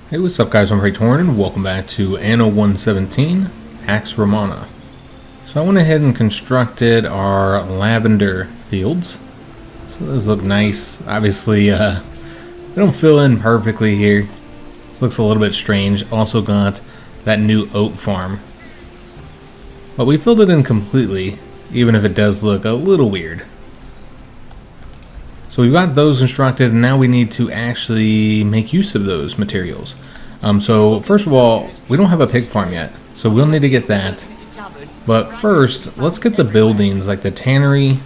Hey, what's up guys, I'm Praetorian and welcome back to Anno 117, Pax Romana. So I went ahead and constructed our lavender fields. So those look nice. Obviously, they don't fill in perfectly here. Looks a little bit strange. Also got that new oak farm. But we filled it in completely, even if it does look a little weird. So we've got those constructed, and now we need to actually make use of those materials. So first of all, we don't have a pig farm yet, so we'll need to get that. But first, let's get the buildings like the tannery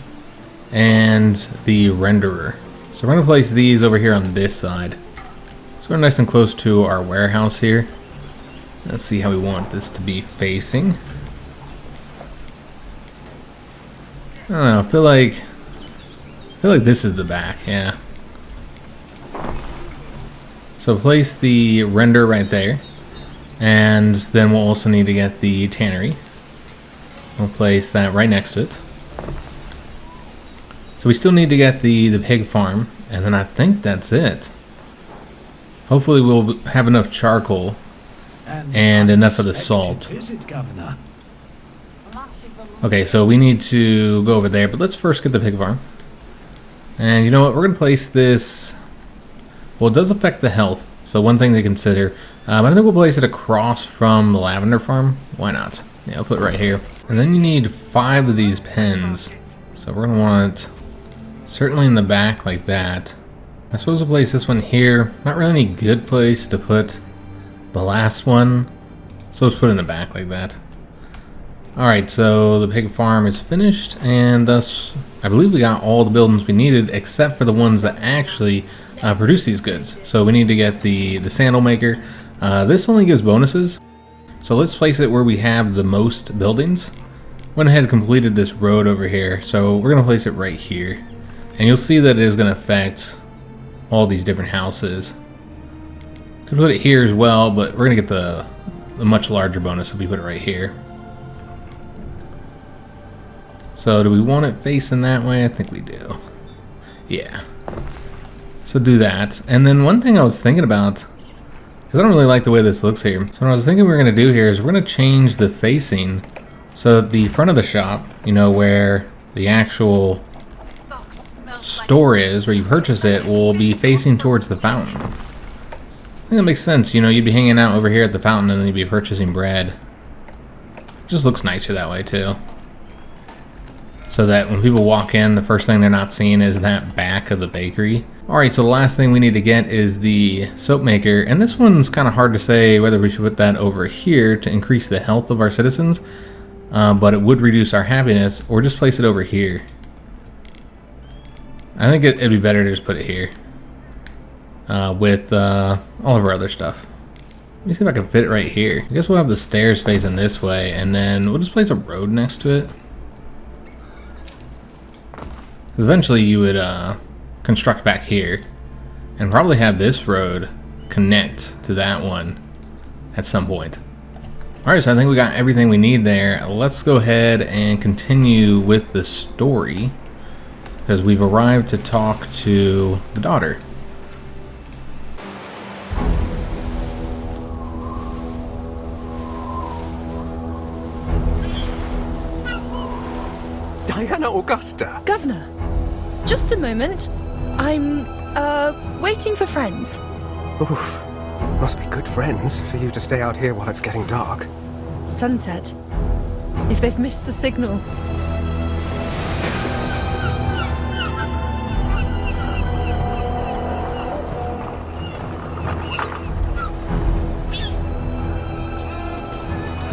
and the renderer. So we're going to place these over here on this side. So we're nice and close to our warehouse here. Let's see how we want this to be facing. I don't know, I feel like this is the back, yeah. So place the render right there, and then we'll also need to get the tannery. We'll place that right next to it. So we still need to get the pig farm, and then I think that's it. Hopefully we'll have enough charcoal and enough of the salt. Okay, so we need to go over there, but let's first get the pig farm. And you know what, we're going to place this, well, it does affect the health, so one thing to consider. But I think we'll place it across from the lavender farm. Why not? Yeah, I'll put it right here. And then you need 5 of these pens. So we're going to want it certainly in the back like that. I suppose we'll place this one here. Not really any good place to put the last one. So let's put it in the back like that. Alright, so the pig farm is finished, and thus I believe we got all the buildings we needed except for the ones that actually produce these goods. So we need to get the sandal maker. This only gives bonuses, so let's place it where we have the most buildings. Went ahead and completed this road over here, so we're going to place it right here. And you'll see that it is going to affect all these different houses. Could put it here as well, but we're going to get the much larger bonus if we put it right here. So do we want it facing that way? I think we do. Yeah. So do that. And then one thing I was thinking about, because I don't really like the way this looks here. So what I was thinking we're going to do here is we're going to change the facing. So the front of the shop, you know, where the actual store is, where you purchase it, will be facing towards the fountain. I think that makes sense. You know, you'd be hanging out over here at the fountain and then you'd be purchasing bread. Just looks nicer that way too. So that when people walk in, the first thing they're not seeing is that back of the bakery. Alright, so the last thing we need to get is the soap maker. And this one's kind of hard to say whether we should put that over here to increase the health of our citizens. But it would reduce our happiness, or just place it over here. I think it'd be better to just put it here. With all of our other stuff. Let me see if I can fit it right here. I guess we'll have the stairs facing this way, and then we'll just place a road next to it. Eventually you would construct back here and probably have this road connect to that one at some point. Alright, so I think we got everything we need there. Let's go ahead and continue with the story, because we've arrived to talk to the daughter. Diana Augusta! Governor, just a moment. I'm, waiting for friends. Oof. Must be good friends for you to stay out here while it's getting dark. Sunset. If they've missed the signal.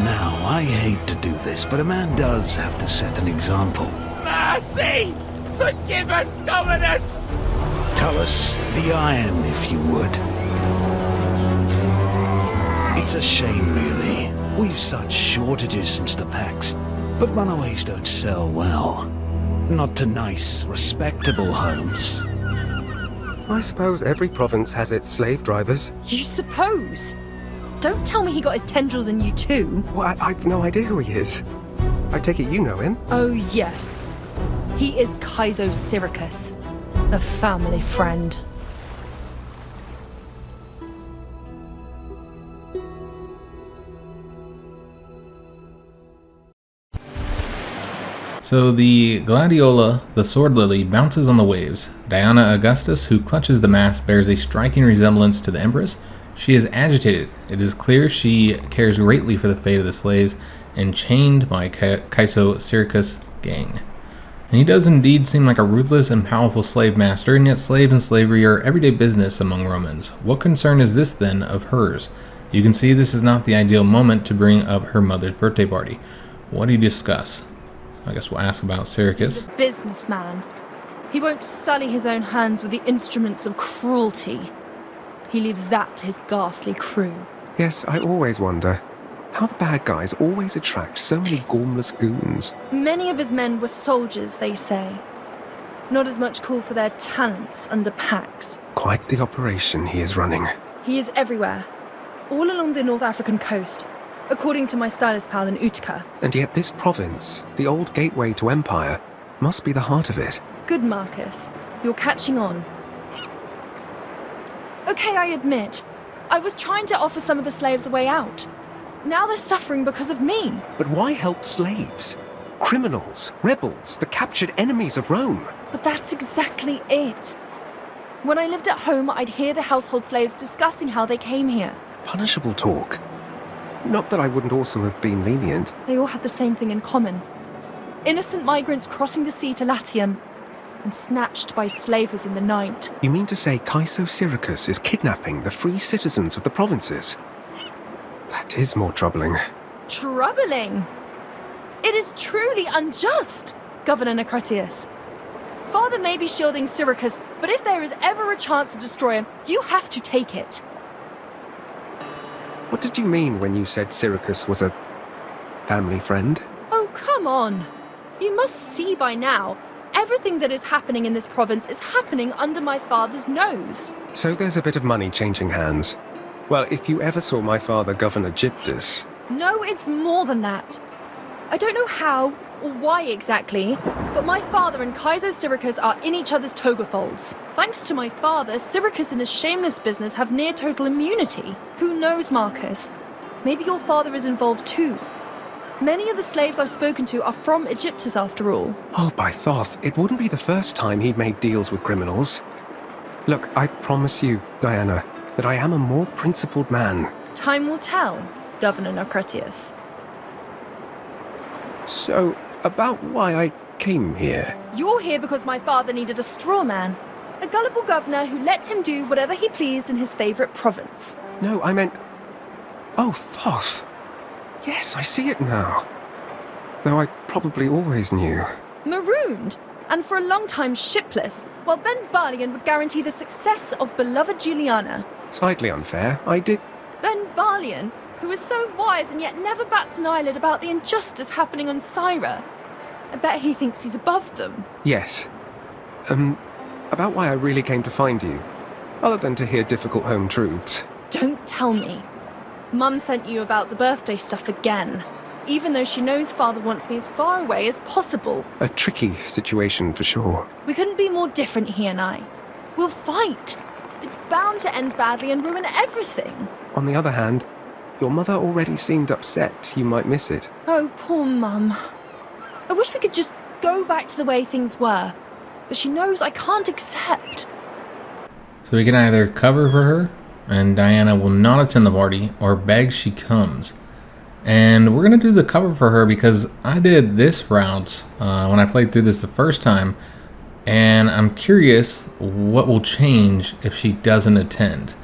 Now, I hate to do this, but a man does have to set an example. Mercy! Forgive us, Dominus! Tell us the iron, if you would. It's a shame, really. We've such shortages since the Pax, but runaways don't sell well. Not to nice, respectable homes. I suppose every province has its slave drivers. You suppose? Don't tell me he got his tendrils in you too. Well, I've no idea who he is. I take it you know him? Oh yes. He is Kaizo Syricus, a family friend. So the Gladiola, the sword lily, bounces on the waves. Diana Augustus, who clutches the mast, bears a striking resemblance to the Empress. She is agitated. It is clear she cares greatly for the fate of the slaves enchained by Caeso Syracuse gang. And he does indeed seem like a ruthless and powerful slave master, and yet slaves and slavery are everyday business among Romans. What concern is this then of hers? You can see this is not the ideal moment to bring up her mother's birthday party. What do you discuss? I guess we'll ask about Syracuse. He's a businessman. He won't sully his own hands with the instruments of cruelty. He leaves that to his ghastly crew. Yes, I always wonder how the bad guys always attract so many gormless goons. Many of his men were soldiers, they say. Not as much call for their talents under Pax. Quite the operation he is running. He is everywhere, all along the North African coast, according to my stylist pal in Utica. And yet this province, the old gateway to empire, must be the heart of it. Good, Marcus. You're catching on. Okay, I admit, I was trying to offer some of the slaves a way out. Now they're suffering because of me. But why help slaves? Criminals, rebels, the captured enemies of Rome. But that's exactly it. When I lived at home, I'd hear the household slaves discussing how they came here. Punishable talk. Not that I wouldn't also have been lenient. They all had the same thing in common. Innocent migrants crossing the sea to Latium and snatched by slavers in the night. You mean to say Caeso Syracuse is kidnapping the free citizens of the provinces? That is more troubling. Troubling? It is truly unjust, Governor Necretius. Father may be shielding Syracuse, but if there is ever a chance to destroy him, you have to take it. What did you mean when you said Syracuse was a family friend? Oh, come on. You must see by now. Everything that is happening in this province is happening under my father's nose. So there's a bit of money changing hands. Well, if you ever saw my father, Governor Gyptus... No, it's more than that. I don't know how or why exactly, but my father and Caeso Syracuse are in each other's toga folds. Thanks to my father, Syracuse and his shameless business have near total immunity. Who knows, Marcus? Maybe your father is involved too. Many of the slaves I've spoken to are from Egyptus after all. Oh, by Thoth, it wouldn't be the first time he'd made deals with criminals. Look, I promise you, Diana, that I am a more principled man. Time will tell, Governor Necretius. So, about why I came here. You're here because my father needed a straw man. A gullible governor who let him do whatever he pleased in his favorite province. No, I meant... Oh, Thoth. Yes, I see it now. Though I probably always knew. Marooned, and for a long time shipless, while Ben Barlian would guarantee the success of beloved Juliana. Slightly unfair, I did... Ben Barlian, who is so wise and yet never bats an eyelid about the injustice happening on Syra. I bet he thinks he's above them. Yes. About why I really came to find you. Other than to hear difficult home truths. Don't tell me. Mum sent you about the birthday stuff again, even though she knows Father wants me as far away as possible. A tricky situation for sure. We couldn't be more different, he and I. We'll fight. It's bound to end badly and ruin everything. On the other hand, your mother already seemed upset you might miss it. Oh, poor Mum. I wish we could just go back to the way things were, but she knows I can't accept. So we can either cover for her, and Diana will not attend the party, or beg she comes. And we're going to do the cover for her because I did this route when I played through this the first time, and I'm curious what will change if she doesn't attend,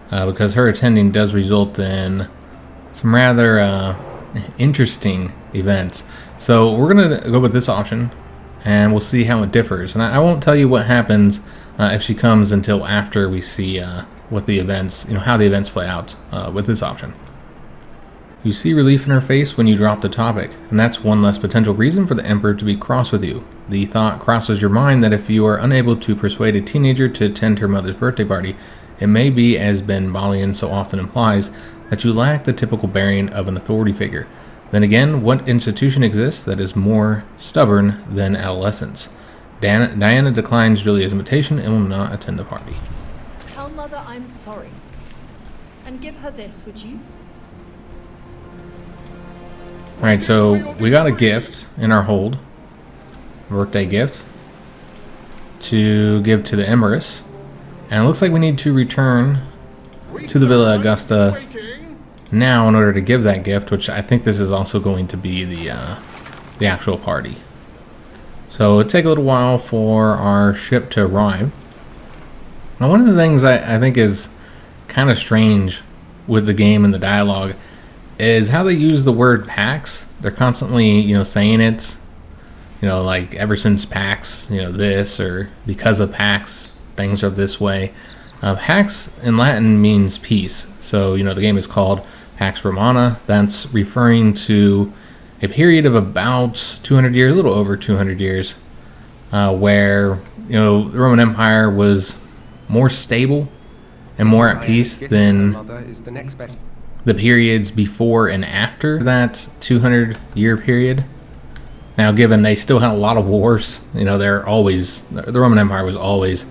because her attending does result in some rather interesting events. So we're going to go with this option, and we'll see how it differs. And I won't tell you what happens if she comes until after we see what the events, how the events play out with this option. You see relief in her face when you drop the topic, and that's one less potential reason for the Emperor to be cross with you. The thought crosses your mind that if you are unable to persuade a teenager to attend her mother's birthday party, it may be, as Ben Balian so often implies, that you lack the typical bearing of an authority figure. Then again, what institution exists that is more stubborn than adolescence? Diana declines Julia's invitation and will not attend the party. Tell Mother I'm sorry. And give her this, would you? Alright, so we got a gift in our hold. birthday gift to give to the Empress. And it looks like we need to return to the Villa Augusta now in order to give that gift, which I think this is also going to be the actual party. So it'll take a little while for our ship to arrive. Now, one of the things I think is kind of strange with the game and the dialogue is how they use the word Pax. They're constantly, saying it, like ever since Pax, this, or because of Pax, things are this way. Pax in Latin means peace. So, the game is called Pax Romana. That's referring to a period of about 200 years, a little over 200 years, where, the Roman Empire was more stable and more at peace than the periods before and after that 200-year period. Now, given they still had a lot of wars, the Roman Empire was always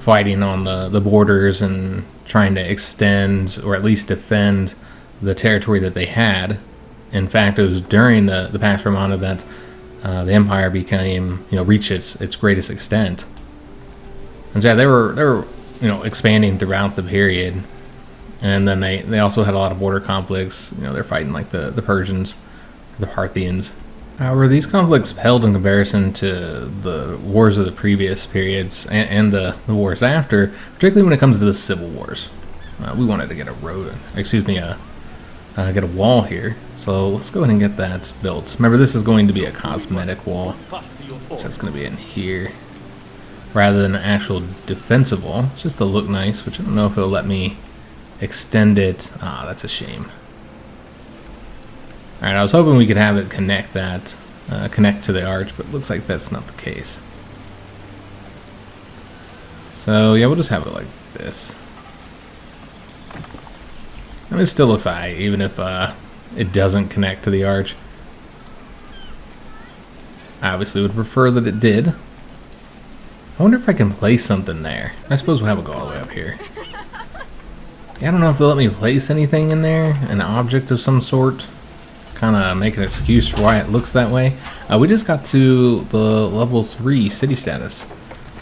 fighting on the borders and trying to extend or at least defend the territory that they had. In fact, it was during the Pax Romana that the empire became, reached its greatest extent. And so yeah, they were expanding throughout the period. And then they also had a lot of border conflicts. They're fighting like the Persians, the Parthians. However, these conflicts paled in comparison to the wars of the previous periods and the wars after, particularly when it comes to the civil wars. We wanted to get get a wall here. So let's go ahead and get that built. Remember, this is going to be a cosmetic wall. So it's going to be in here rather than an actual defensive wall. It's just to look nice, which I don't know if it'll let me extend it. Ah, that's a shame. Alright, I was hoping we could have it connect to the arch, but it looks like that's not the case. So yeah, we'll just have it like this. I mean, it still looks alright, even if it doesn't connect to the arch. I obviously would prefer that it did. I wonder if I can place something there. I suppose we'll have it go all the way up here. Yeah, I don't know if they'll let me place anything in there, an object of some sort. Kind of make an excuse for why it looks that way. We just got to the level 3 city status.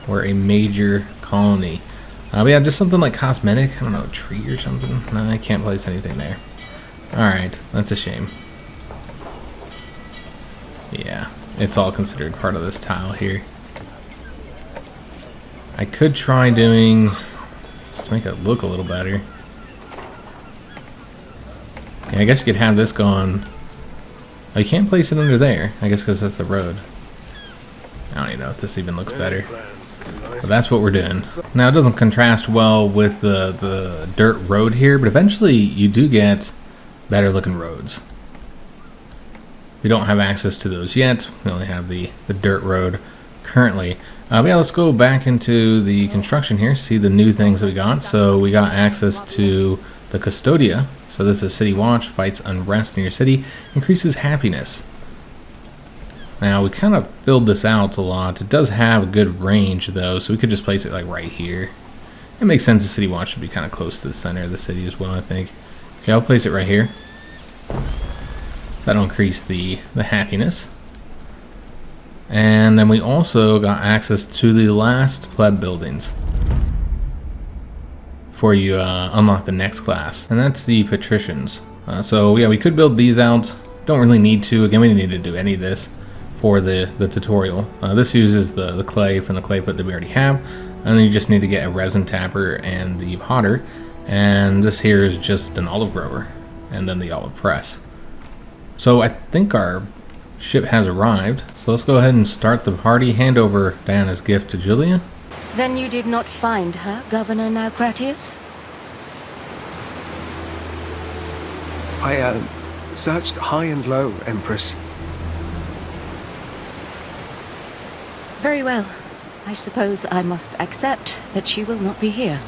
We're a major colony. But yeah, just something like cosmetic. I don't know, a tree or something. No, I can't place anything there. Alright, that's a shame. Yeah, it's all considered part of this tile here. I could try doing, just to make it look a little better. Yeah, I guess you could have this gone. Oh, you can't place it under there. I guess because that's the road. I don't even know if this even looks better. But that's what we're doing. Now, it doesn't contrast well with the dirt road here, but eventually you do get better looking roads. We don't have access to those yet. We only have the dirt road currently. But yeah, let's go back into the construction here, see the new things that we got. So we got access to the Custodia. So this is City Watch, fights unrest in your city, increases happiness. Now, we kind of filled this out a lot. It does have a good range, though, so we could just place it like right here. It makes sense the City Watch should be kind of close to the center of the city as well, I think. So I'll place it right here. So that'll increase the happiness. And then we also got access to the last pleb buildings before you unlock the next class, and that's the patricians. So yeah, we could build these out. Don't really need to. Again, we didn't need to do any of this for the tutorial. This uses the clay from the clay pit that we already have, and then you just need to get a resin tapper and the potter, and this here is just an olive grower and then the olive press. So I think our ship has arrived, so let's go ahead and start the party. Hand over Diana's gift to Julia. Then you did not find her, Governor Naucratius? I searched high and low, Empress. Very well. I suppose I must accept that she will not be here.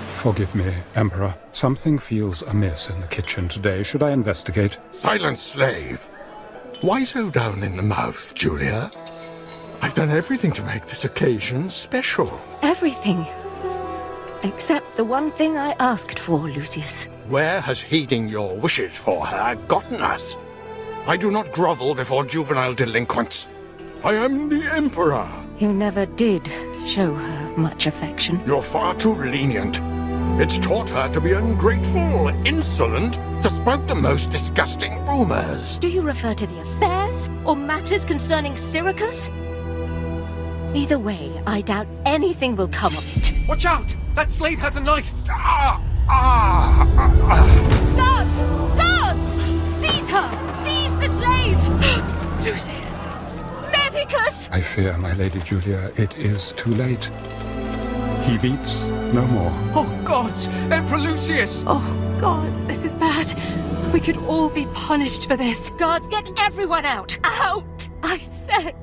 Forgive me, Emperor. Something feels amiss in the kitchen today. Should I investigate? Silent slave. Why so down in the mouth, Julia? I've done everything to make this occasion special. Everything. Except the one thing I asked for, Lucius. Where has heeding your wishes for her gotten us? I do not grovel before juvenile delinquents. I am the Emperor. You never did show her much affection. You're far too lenient. It's taught her to be ungrateful, insolent, to sprout the most disgusting rumors. Do you refer to the affairs or matters concerning Syracuse? Either way, I doubt anything will come of it. Watch out! That slave has a knife! Guards! Guards! Seize her! Seize the slave! Lucius! Medicus! I fear, my Lady Julia, it is too late. He beats no more. Oh, gods! Emperor Lucius! Oh, gods, this is bad. We could all be punished for this. Guards, get everyone out! Out! I said!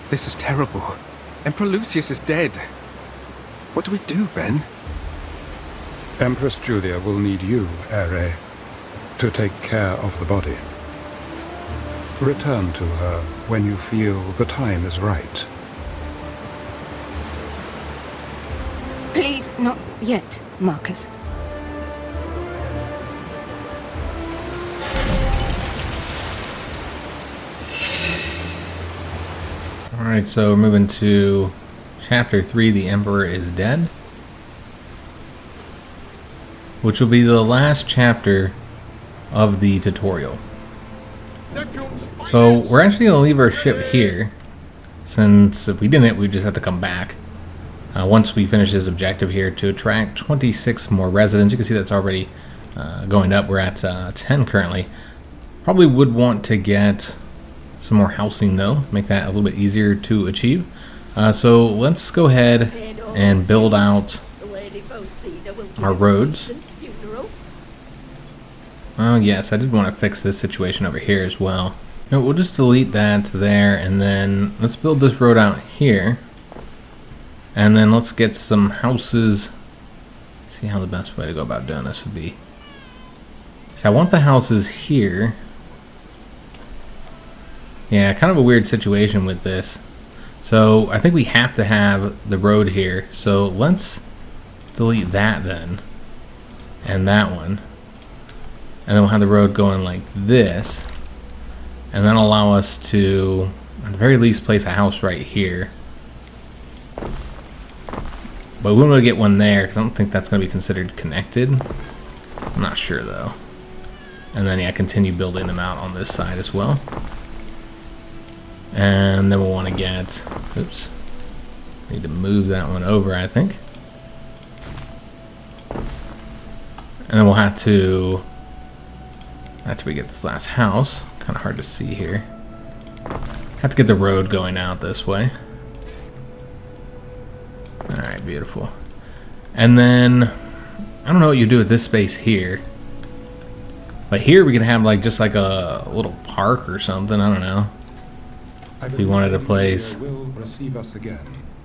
This is terrible. Emperor Lucius is dead. What do we do, Ben? Empress Julia will need you, Ere, to take care of the body. Return to her when you feel the time is right. Please, not yet, Marcus. Alright, so we're moving to Chapter 3, The Emperor is Dead, which will be the last chapter of the tutorial. So we're actually going to leave our ship here, since if we didn't, we'd just have to come back. Once we finish this objective here to attract 26 more residents. You can see that's already going up. We're at 10 currently. Probably would want to get some more housing though, make that a little bit easier to achieve. So let's go ahead and build out our roads. Oh yes, I did want to fix this situation over here as well. No, we'll just delete that there, and then let's build this road out here. And then let's get some houses. See how the best way to go about doing this would be. So I want the houses here. Yeah, kind of a weird situation with this. So I think we have to have the road here. So let's delete that then. And that one. And then we'll have the road going like this. And then allow us to, at the very least, place a house right here. But we want to get one there because I don't think that's going to be considered connected. I'm not sure though. And then yeah, continue building them out on this side as well. And then we'll want to get, oops, need to move that one over, I think. And then we'll have to, after we get this last house, kind of hard to see here, have to get the road going out this way. Alright, beautiful. And then, I don't know what you do with this space here. But here we can have like just like a little park or something, I don't know. If we wanted a place.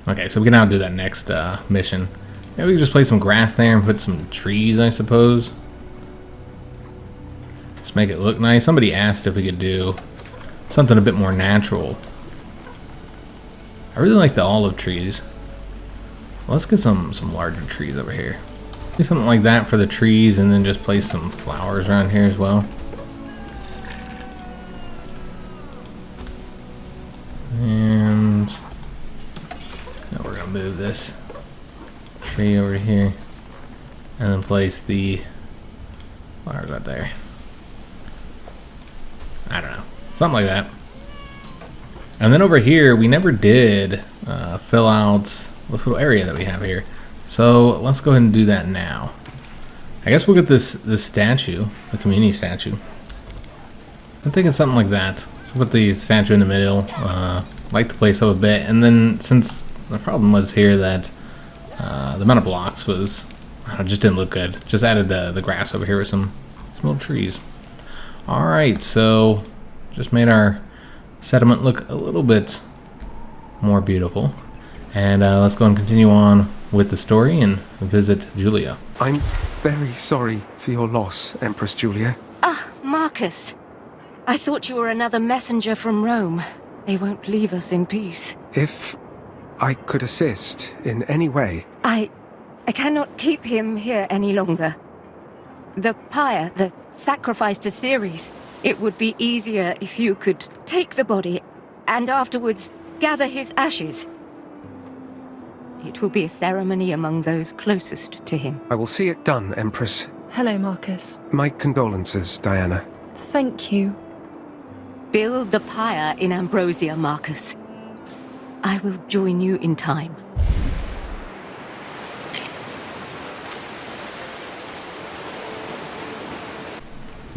Okay, so we can now do that next mission. Maybe we can just place some grass there and put some trees, I suppose. Just make it look nice. Somebody asked if we could do something a bit more natural. I really like the olive trees. Well, let's get some larger trees over here. Do something like that for the trees, and then just place some flowers around here as well. And now we're gonna move this tree over here, and then place the flowers right there. I don't know, something like that. And then over here, we never did fill out this little area that we have here. So let's go ahead and do that now. I guess we'll get this statue, the community statue. I'm thinking something like that. So put the statue in the middle, light the place up a bit, and then since the problem was here that the amount of blocks was, I don't know, just didn't look good. Just added the grass over here with some little trees. Alright, so just made our settlement look a little bit more beautiful. And let's go and continue on with the story and visit Julia. I'm very sorry for your loss, Empress Julia. Ah, Marcus. I thought you were another messenger from Rome. They won't leave us in peace. If I could assist in any way... I cannot keep him here any longer. The pyre, the sacrifice to Ceres. It would be easier if you could take the body and afterwards gather his ashes. It will be a ceremony among those closest to him. I will see it done, Empress. Hello, Marcus. My condolences, Diana. Thank you. Build the pyre in Ambrosia, Marcus. I will join you in time.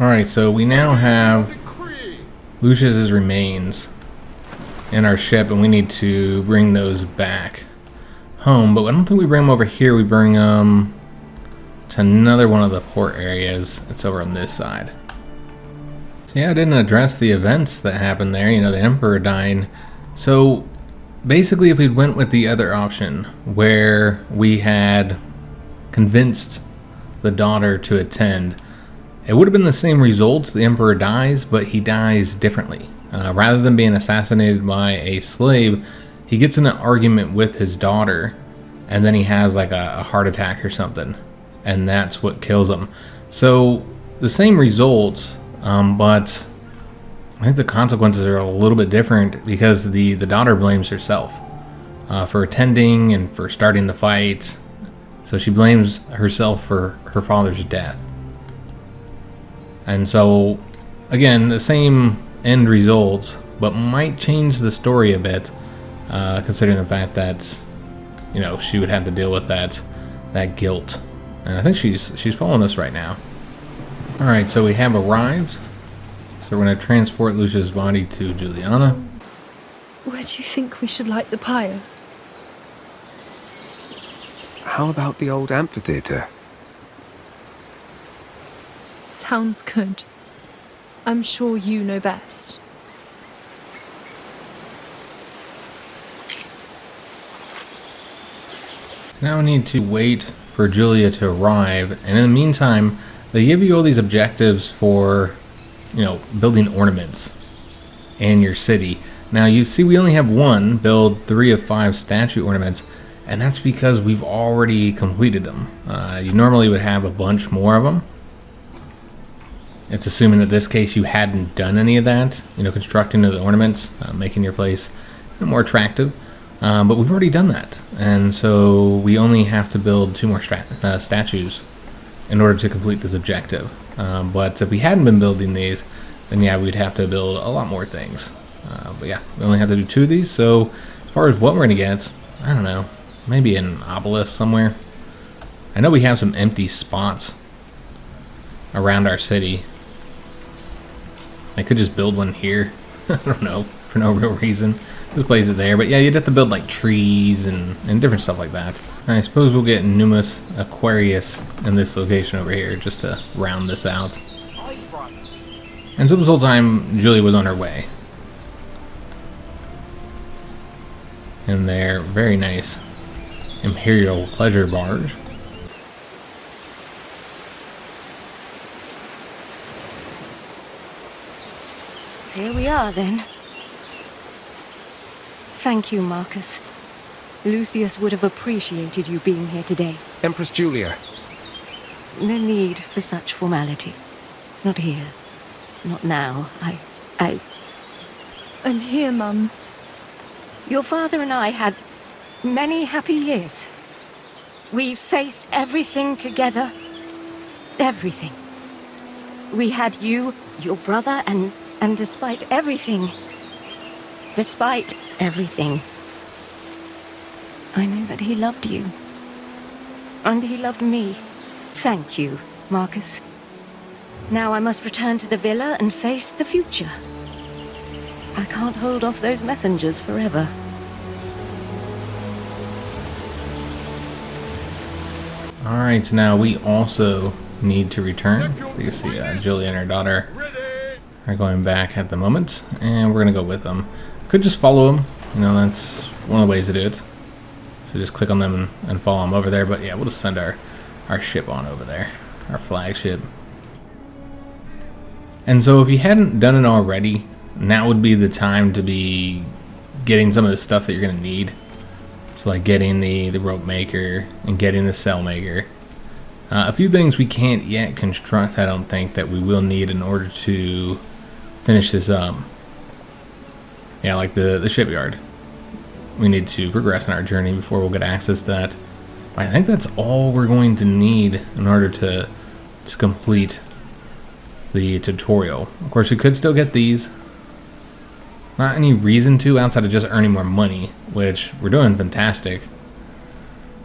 Alright, so we now have Lucius's remains in our ship, and we need to bring those back home. But I don't think we bring them over here. We bring them to another one of the port areas. It's over on this side. So yeah, I didn't address the events that happened there. You know, the Emperor dying. So basically, if we went with the other option, where we had convinced the daughter to attend, it would have been the same results. The Emperor dies, but he dies differently. Rather than being assassinated by a slave, he gets in an argument with his daughter, and then he has like a heart attack or something, and that's what kills him. So the same results, but I think the consequences are a little bit different, because the daughter blames herself for attending and for starting the fight. So she blames herself for her father's death. And so, again, the same end results, but might change the story a bit, considering the fact that, you know, she would have to deal with that guilt. And I think she's following us right now. All right, so we have arrived. So we're going to transport Lucia's body to Juliana. So, where do you think we should light the pyre? How about the old amphitheater? Sounds good. I'm sure you know best. Now we need to wait for Julia to arrive, and in the meantime, they give you all these objectives for, you know, building ornaments in your city. Now you see we only have one, build 3 of 5 statue ornaments, and that's because we've already completed them. You normally would have a bunch more of them. It's assuming that this case you hadn't done any of that, you know, constructing the ornaments, making your place more attractive. But we've already done that, and so we only have to build 2 more statues in order to complete this objective. But if we hadn't been building these, then yeah, we'd have to build a lot more things. But yeah, we only have to do 2 of these, so as far as what we're going to get, I don't know, maybe an obelisk somewhere. I know we have some empty spots around our city. I could just build one here. I don't know, for no real reason. Just place it there. But yeah, you'd have to build like trees and different stuff like that. I suppose we'll get Numus Aquarius in this location over here just to round this out. And so this whole time, Julia was on her way. In their very nice Imperial pleasure barge. Here we are, then. Thank you, Marcus. Lucius would have appreciated you being here today. Empress Julia. No need for such formality. Not here. Not now. I'm here, Mum. Your father and I had many happy years. We faced everything together. Everything. We had you, your brother, and despite everything, I know that he loved you. And he loved me. Thank you, Marcus. Now I must return to the villa and face the future. I can't hold off those messengers forever. Alright, so now we also need to return. You can see Julia and her daughter are going back at the moment, and we're going to go with them. Could just follow them. You know, that's one of the ways to do it. So just click on them and follow them over there. But yeah, we'll just send our ship on over there. Our flagship. And so if you hadn't done it already, now would be the time to be getting some of the stuff that you're going to need. So like getting the rope maker and getting the sail maker. A few things we can't yet construct, I don't think, that we will need in order to finish this up. Yeah, like the shipyard. We need to progress in our journey before we'll get access to that. I think that's all we're going to need in order to complete the tutorial. Of course, we could still get these. Not any reason to outside of just earning more money, which we're doing fantastic.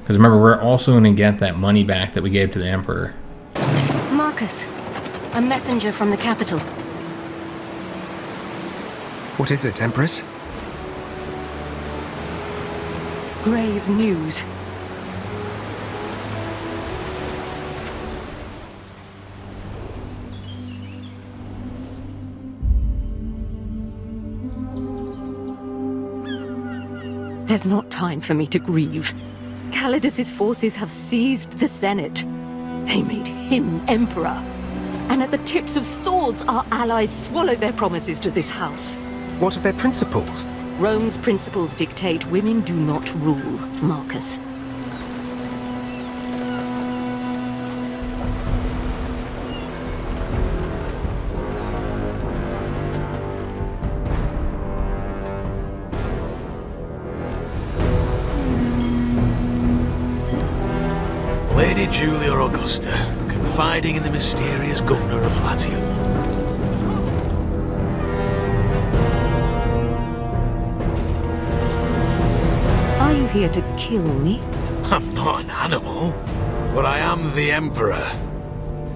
Because remember, we're also going to get that money back that we gave to the Emperor. Marcus, a messenger from the capital. What is it, Empress? Grave news. There's not time for me to grieve. Calidus's forces have seized the Senate. They made him emperor. And at the tips of swords, our allies swallow their promises to this house. What are their principles? Rome's principles dictate women do not rule, Marcus. Lady Julia Augusta, confiding in the mysterious governor of Latium. Are you here to kill me? I'm not an animal, but I am the Emperor.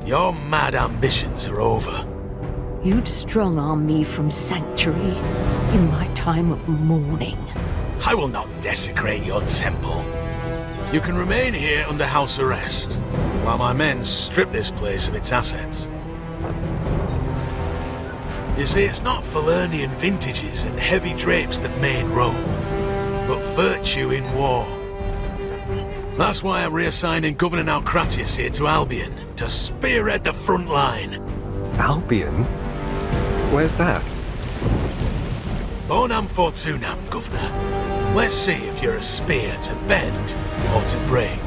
Your mad ambitions are over. You'd strong-arm me from sanctuary in my time of mourning. I will not desecrate your temple. You can remain here under house arrest, while my men strip this place of its assets. You see, it's not Falernian vintages and heavy drapes that made Rome, but virtue in war. That's why I'm reassigning Governor Naucratius here to Albion, to spearhead the front line. Albion? Where's that? Bonam Fortunam, Governor. Let's see if you're a spear to bend or to break.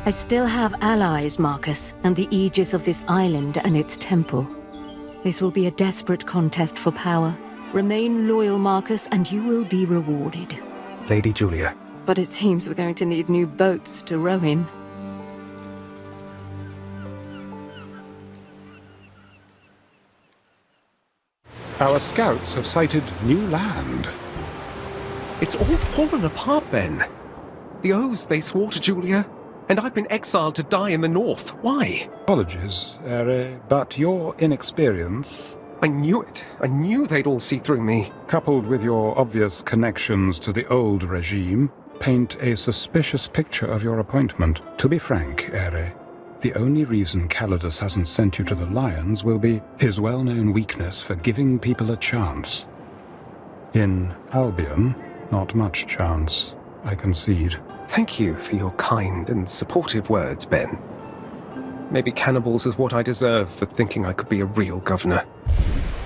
I still have allies, Marcus, and the aegis of this island and its temple. This will be a desperate contest for power. Remain loyal, Marcus, and you will be rewarded. Lady Julia. But it seems we're going to need new boats to row in. Our scouts have sighted new land. It's all fallen apart, Ben. The oaths they swore to Julia, and I've been exiled to die in the north. Why? Apologies, Ere, but your inexperience, I knew it. I knew they'd all see through me. coupled with your obvious connections to the old regime, paint a suspicious picture of your appointment. To be frank, Ere, the only reason Calidus hasn't sent you to the Lions will be his well-known weakness for giving people a chance. In Albion, not much chance, I concede. Thank you for your kind and supportive words, Ben. Maybe cannibals is what I deserve for thinking I could be a real governor.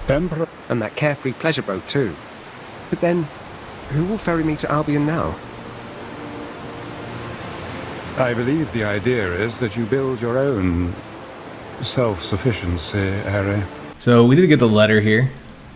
Emperor... And that carefree pleasure boat, too. But then, who will ferry me to Albion now? I believe the idea is that you build your own self-sufficiency, Ere. So we did get the letter here.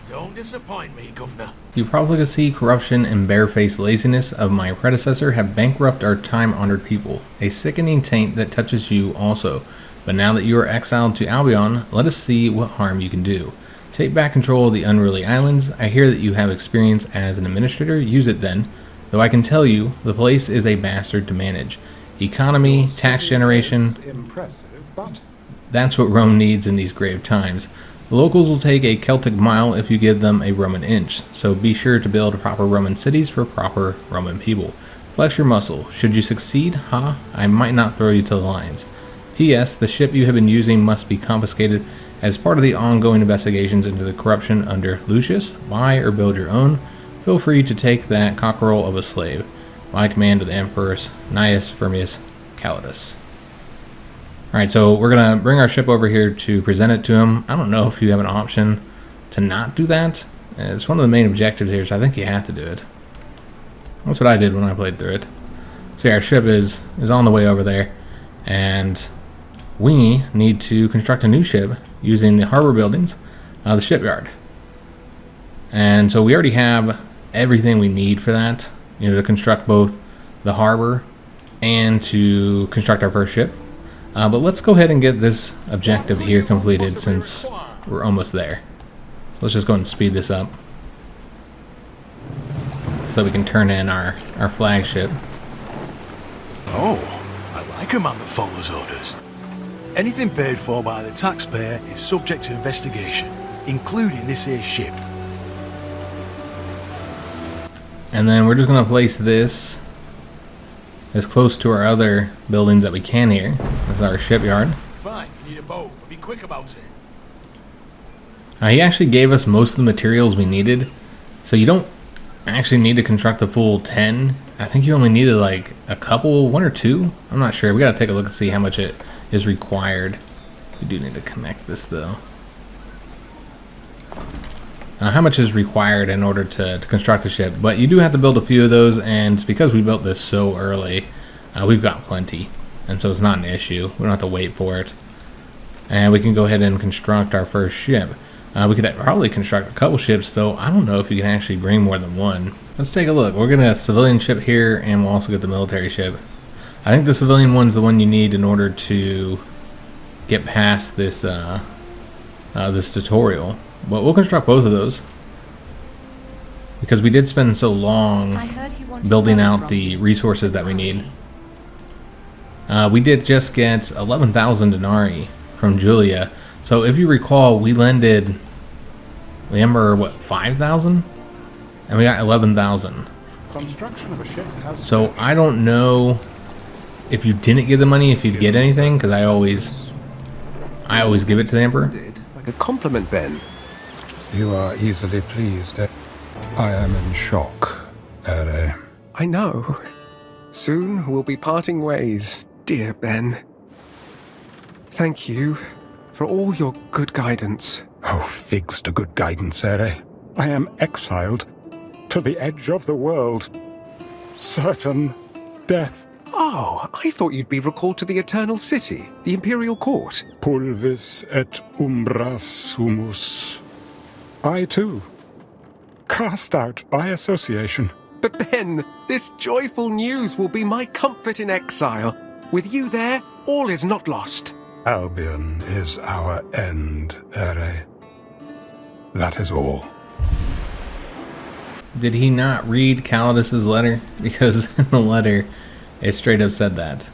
Don't disappoint me, Governor. The profligacy, corruption, and barefaced laziness of my predecessor have bankrupted our time-honored people, a sickening taint that touches you also. But now that you are exiled to Albion, let us see what harm you can do. Take back control of the unruly islands. I hear that you have experience as an administrator. Use it then. Though I can tell you, the place is a bastard to manage. Economy, tax generation, Impressive, but... that's what Rome needs in these grave times. The locals will take a Celtic mile if you give them a Roman inch, so be sure to build proper Roman cities for proper Roman people. Flex your muscle. Should you succeed, I might not throw you to the lions. P.S. The ship you have been using must be confiscated as part of the ongoing investigations into the corruption under Lucius. Buy or build your own. Feel free to take that cockerel of a slave. My command of the Emperors, Gnaeus Firmius Calidus. Alright, so we're going to bring our ship over here to present it to him. I don't know if you have an option to not do that. It's one of the main objectives here, so I think you have to do it. That's what I did when I played through it. So yeah, our ship is on the way over there. And we need to construct a new ship using the harbor buildings, the shipyard. And so we already have everything we need for that, you know, to construct both the harbor and to construct our first ship. But let's go ahead and get this objective here completed since we're almost there. So let's just go ahead and speed this up so we can turn in our flagship. Oh, I like a man that follows orders. Anything paid for by the taxpayer is subject to investigation, including this here ship. And then we're just going to place this as close to our other buildings that we can here. This is our shipyard. Fine, need a boat, but be quick about it. He actually gave us most of the materials we needed, so you don't actually need to construct the full 10. I think you only needed like a couple, 1 or 2. I'm not sure. We got to take a look and see how much it is required. We do need to connect this though. How much is required in order to construct the ship, but you do have to build a few of those, and because we built this so early, we've got plenty, and so it's not an issue. We don't have to wait for it, and we can go ahead and construct our first ship. We could probably construct a couple ships, though I don't know if you can actually bring more than one. Let's take a look. We're gonna civilian ship here, and we'll also get the military ship. I think the civilian one's the one you need in order to get past this this tutorial. But we'll construct both of those because we did spend so long building out the resources that we need. We did just get 11,000 denarii from Julia. So if you recall, we lended the Emperor, what, 5,000? And we got 11,000. Construction of a ship has So I don't know if you didn't get the money, if you'd get anything, because I always give it to the Emperor. Like a compliment, Ben. You are easily pleased. I am in shock, Ere. I know. Soon we'll be parting ways, dear Ben. Thank you for all your good guidance. Oh, figs to good guidance, Ere. I am exiled to the edge of the world. Certain death. Oh, I thought you'd be recalled to the Eternal City, the Imperial Court. Pulvis et umbra sumus. I, too. Cast out by association. But Ben, this joyful news will be my comfort in exile. With you there, all is not lost. Albion is our end, Ere. That is all. Did he not read Calidus's letter? Because in the letter, it straight up said that.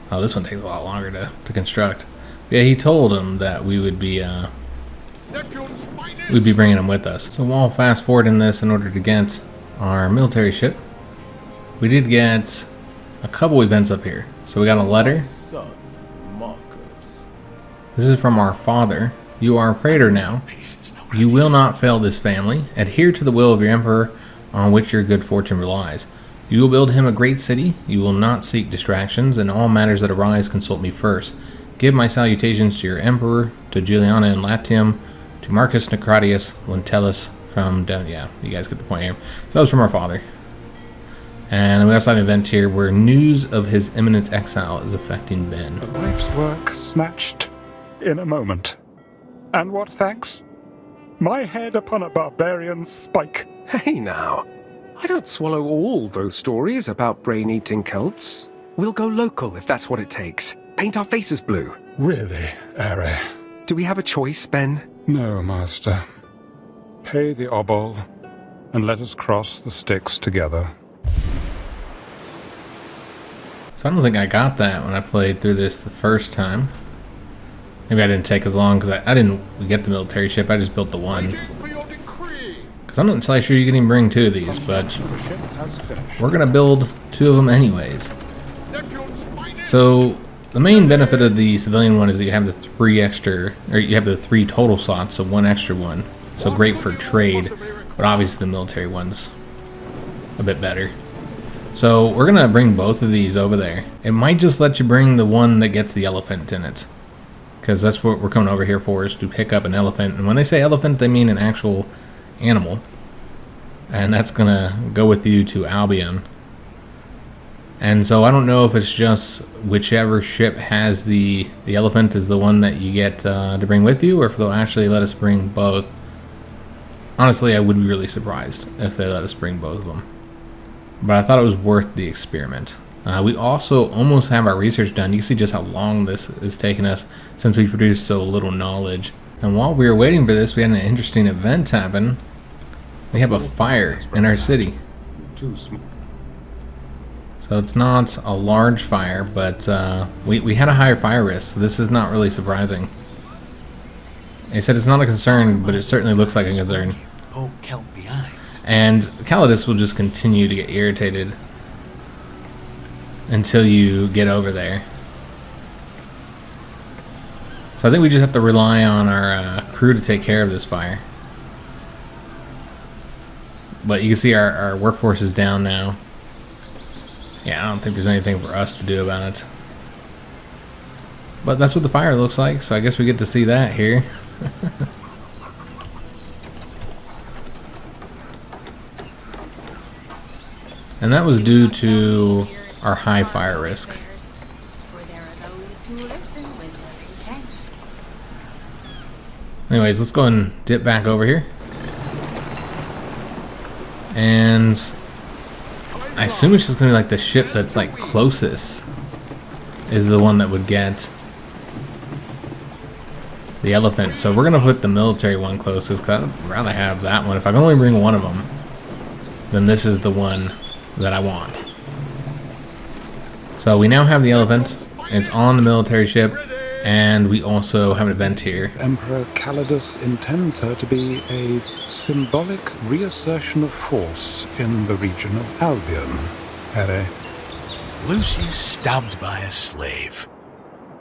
Oh, this one takes a lot longer to construct. Yeah, he told him that we would be we'd be bringing him with us. So we'll fast forward in this in order to get our military ship. We did get a couple events up here. So we got a letter. This is from our father. You are a praetor now. You will not fail this family. Adhere to the will of your emperor on which your good fortune relies. You will build him a great city. You will not seek distractions. In all matters that arise, consult me first. Give my salutations to your emperor, to Juliana in Latium, to Marcus Necratius Lentellus from down. Yeah, you guys get the point here. So that was from our father. And we also have an event here where news of his imminent exile is affecting Ben. A life's work snatched in a moment. And what thanks? My head upon a barbarian's spike. Hey now, I don't swallow all those stories about brain-eating cults. We'll go local if that's what it takes. Paint our faces blue. Really, Ere? Do we have a choice, Ben? No, master. Pay the obol, and let us cross the Styx together. So I don't think I got that when I played through this the first time. Maybe I didn't take as long because I didn't get the military ship. I just built the one. Because I'm not entirely sure you can even bring 2 of these, but we're going to build 2 of them anyways. So the main benefit of the civilian one is that you have the 3 extra, or you have the 3 total slots, so 1 extra one. So great for trade, but obviously the military one's a bit better. So we're going to bring both of these over there. It might just let you bring the one that gets the elephant in it. Because that's what we're coming over here for, is to pick up an elephant. And when they say elephant, they mean an actual animal. And that's going to go with you to Albion. And so I don't know if it's just whichever ship has the elephant is the one that you get to bring with you, or if they'll actually let us bring both. Honestly, I would be really surprised if they let us bring both of them. But I thought it was worth the experiment. We also almost have our research done. You can see just how long this is taking us since we produced so little knowledge. And while we were waiting for this, we had an interesting event happen. We have a fire in our city. So it's not a large fire, but we had a higher fire risk, so this is not really surprising. They said it's not a concern, but it certainly looks like a concern. And Calidus will just continue to get irritated until you get over there. So I think we just have to rely on our crew to take care of this fire. But you can see our workforce is down now. Yeah, I don't think there's anything for us to do about it. But that's what the fire looks like, so I guess we get to see that here. And that was due to our high fire risk. Anyways, let's go and dip back over here. And I assume it's just gonna be like the ship that's like closest is the one that would get the elephant. So we're gonna put the military one closest, because I'd rather have that one. If I can only bring one of them, then this is the one that I want. So we now have the elephant. It's on the military ship, and we also have an event here. Emperor Calidus intends her to be a symbolic reassertion of force in the region of Albion. Ere. Lucius stabbed by a slave.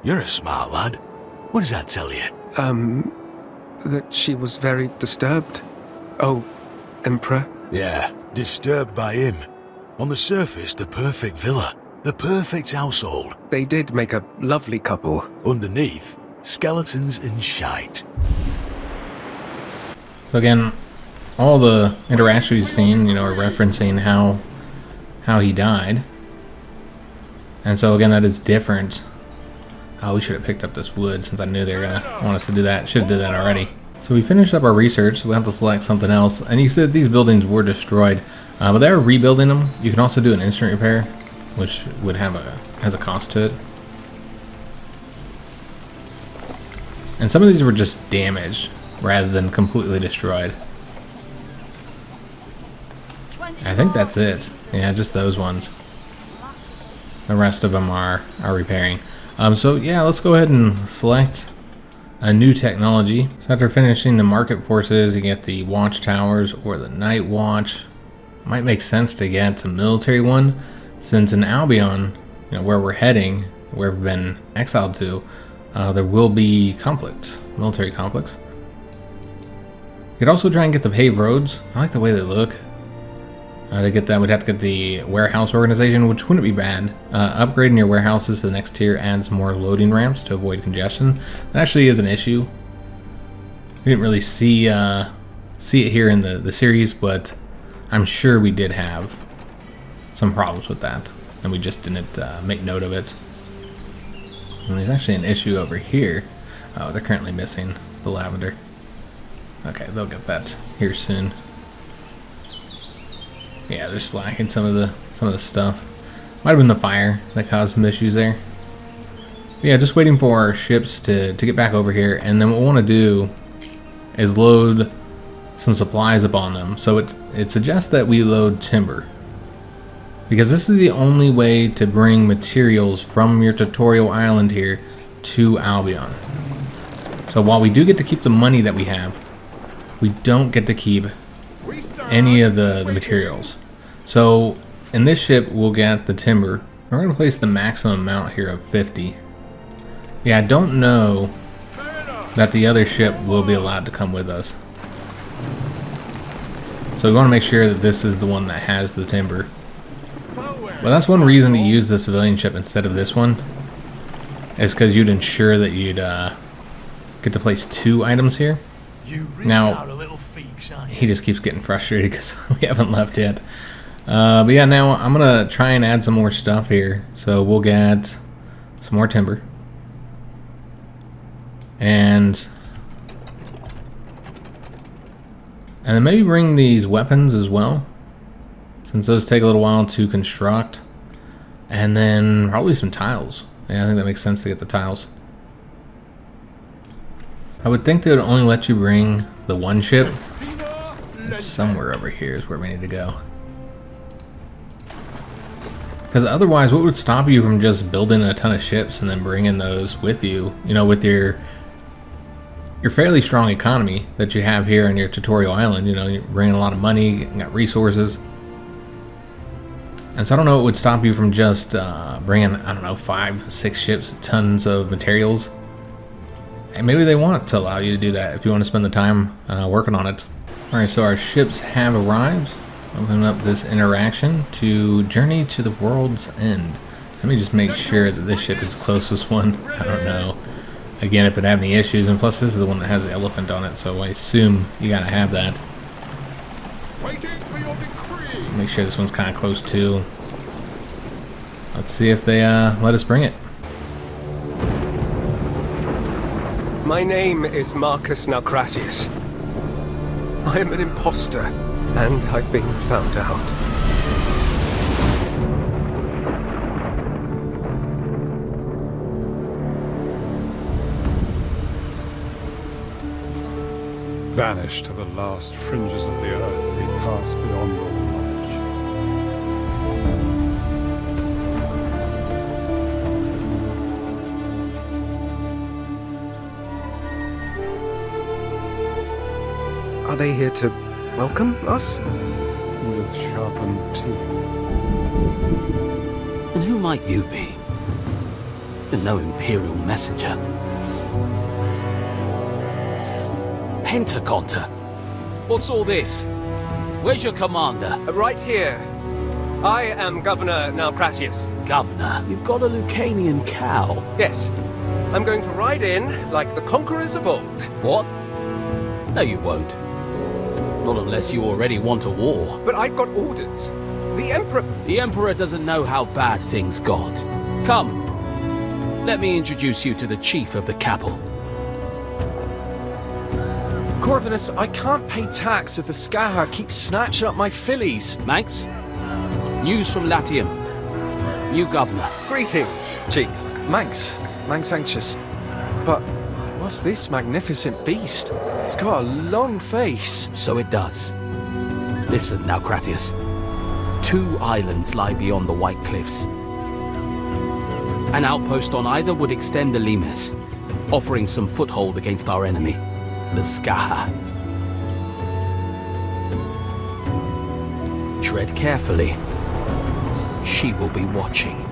You're a smart lad. What does that tell you? That she was very disturbed. Oh, Emperor? Yeah, disturbed by him. On the surface, the perfect villa. The perfect household. They did make a lovely couple. Underneath, skeletons and shite. So again, all the interactions we've seen, you know, are referencing how he died. And so again, that is different. Oh, we should have picked up this wood since I knew they were gonna want us to do that. Should have did that already. So we finished up our research, so we have to select something else. And you said these buildings were destroyed, but they're rebuilding them. You can also do an instrument repair, which would have has a cost to it. And some of these were just damaged rather than completely destroyed. I think that's it. Yeah, just those ones. The rest of them are repairing. So yeah, let's go ahead and select a new technology. So after finishing the market forces, you get the watchtowers or the night watch. Might make sense to get a military one, since in Albion, you know, where we're heading, where we've been exiled to, there will be conflicts, military conflicts. You could also try and get the paved roads. I like the way they look. To get that, we'd have to get the warehouse organization, which wouldn't be bad. Upgrading your warehouses to the next tier adds more loading ramps to avoid congestion. That actually is an issue. We didn't really see it here in the series, but I'm sure we did have some problems with that, and we just didn't make note of it. And there's actually an issue over here. Oh, they're currently missing the lavender. Okay, they'll get that here soon. Yeah, they're slacking some of the stuff. Might have been the fire that caused some issues there. But yeah, just waiting for our ships to get back over here, and then what we want to do is load some supplies upon them. So it suggests that we load timber, because this is the only way to bring materials from your tutorial island here to Albion. So while we do get to keep the money that we have, we don't get to keep any of the materials. So in this ship, we'll get the timber. We're going to place the maximum amount here of 50. Yeah, I don't know that the other ship will be allowed to come with us. So we want to make sure that this is the one that has the timber. Well, that's one reason to use the civilian ship instead of this one, is because you'd ensure that you'd get to place 2 items here. Now, he just keeps getting frustrated because we haven't left yet. But yeah, now I'm gonna try and add some more stuff here. So we'll get some more timber. And then maybe bring these weapons as well, since those take a little while to construct. And then probably some tiles. Yeah, I think that makes sense to get the tiles. I would think they would only let you bring the one ship. It's somewhere over here is where we need to go. Because otherwise, what would stop you from just building a ton of ships and then bringing those with you? You know, with your fairly strong economy that you have here in your tutorial island. You know, you're bringing a lot of money, you got resources. And so I don't know what would stop you from just bringing, I don't know, 5, 6 ships, tons of materials. And maybe they want to allow you to do that if you want to spend the time working on it. Alright, so our ships have arrived. Open up this interaction to journey to the world's end. Let me just make sure that this ship is the closest one. I don't know. Again, if it have any issues, and plus this is the one that has the elephant on it, so I assume you gotta have that. Make sure this one's kind of close too. Let's see if they let us bring it. My name is Marcus Naucratius. I am an imposter, and I've been found out. Banished to the last fringes of the earth, we pass beyond all knowledge. Are they here to welcome us? With sharpened teeth. And who might you be? And no Imperial messenger. Pentaconter? What's all this? Where's your commander? Right here. I am Governor Naucratius. Governor? You've got a Lucanian cow. Yes. I'm going to ride in like the conquerors of old. What? No, you won't. Not unless you already want a war. But I've got orders. The Emperor... The Emperor doesn't know how bad things got. Come. Let me introduce you to the chief of the capital. Corvinus, I can't pay tax if the Skaha keeps snatching up my fillies. Manx? News from Latium. New governor. Greetings, Chief. Manx anxious. But what's this magnificent beast? It's got a long face. So it does. Listen, Naucratius. 2 islands lie beyond the White Cliffs. An outpost on either would extend the Limes, offering some foothold against our enemy, the Skaha. Tread carefully. She will be watching.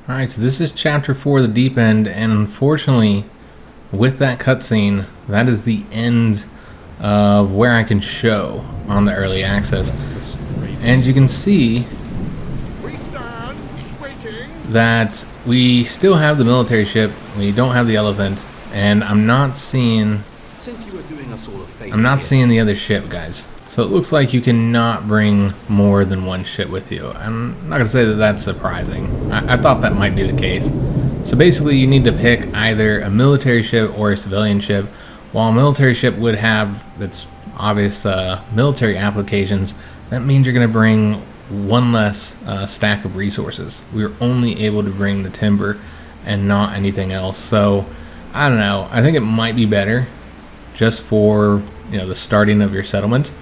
Alright, so this is Chapter 4, The Deep End, and unfortunately, with that cutscene, that is the end of where I can show on the early access. And you can see that we still have the military ship, we don't have the elephant, and I'm not seeing the other ship, guys. So it looks like you cannot bring more than one ship with you. I'm not going to say that that's surprising. I thought that might be the case. So basically you need to pick either a military ship or a civilian ship. While a military ship would have its obvious military applications, that means you're going to bring one less stack of resources. We're only able to bring the timber and not anything else. So I don't know. I think it might be better just for, you know, the starting of your settlement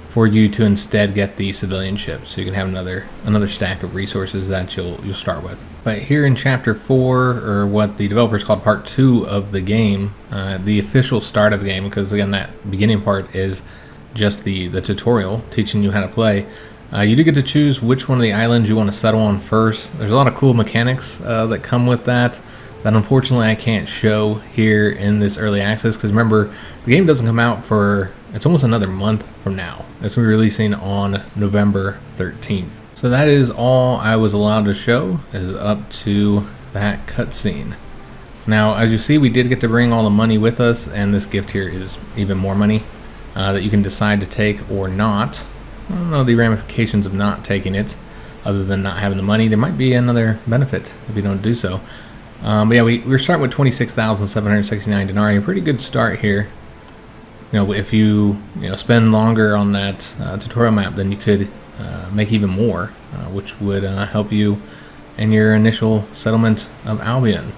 for you to instead get the civilian ship, so you can have another stack of resources that you'll start with. But here in Chapter 4, or what the developers called Part 2 of the game, the official start of the game, because again that beginning part is just the tutorial teaching you how to play. You do get to choose which one of the islands you want to settle on first. There's a lot of cool mechanics that come with that unfortunately I can't show here in this early access, because remember, the game doesn't come out for, it's almost another month from now. It's going to be releasing on November 13th. So that is all I was allowed to show, is up to that cutscene. Now, as you see, we did get to bring all the money with us, and this gift here is even more money that you can decide to take or not. I don't know the ramifications of not taking it, other than not having the money. There might be another benefit if you don't do so. But yeah, we're starting with 26,769 denarii. A pretty good start here. You know, if you spend longer on that tutorial map, then you could make even more, which would help you in your initial settlement of Albion.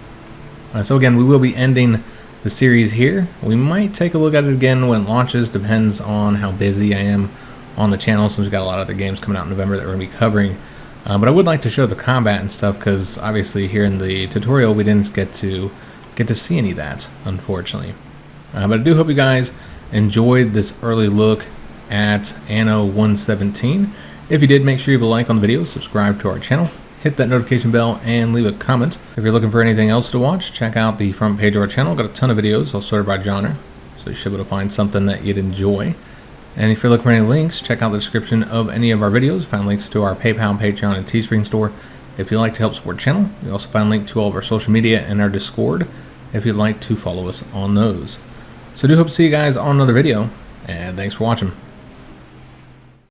So again, we will be ending the series here. We might take a look at it again when it launches. Depends on how busy I am on the channel, since we've got a lot of other games coming out in November that we're going to be covering. But I would like to show the combat and stuff, because obviously here in the tutorial we didn't get to see any of that, unfortunately. But I do hope you guys enjoyed this early look at Anno 117. If you did, make sure you have a like on the video, subscribe to our channel, hit that notification bell, and leave a comment. If you're looking for anything else to watch, check out the front page of our channel. Got a ton of videos, all sorted by genre, so you should be able to find something that you'd enjoy. And if you're looking for any links, check out the description of any of our videos. Find links to our PayPal, Patreon, and Teespring store if you'd like to help support the channel. You also find a link to all of our social media and our Discord if you'd like to follow us on those. So I do hope to see you guys on another video, and thanks for watching.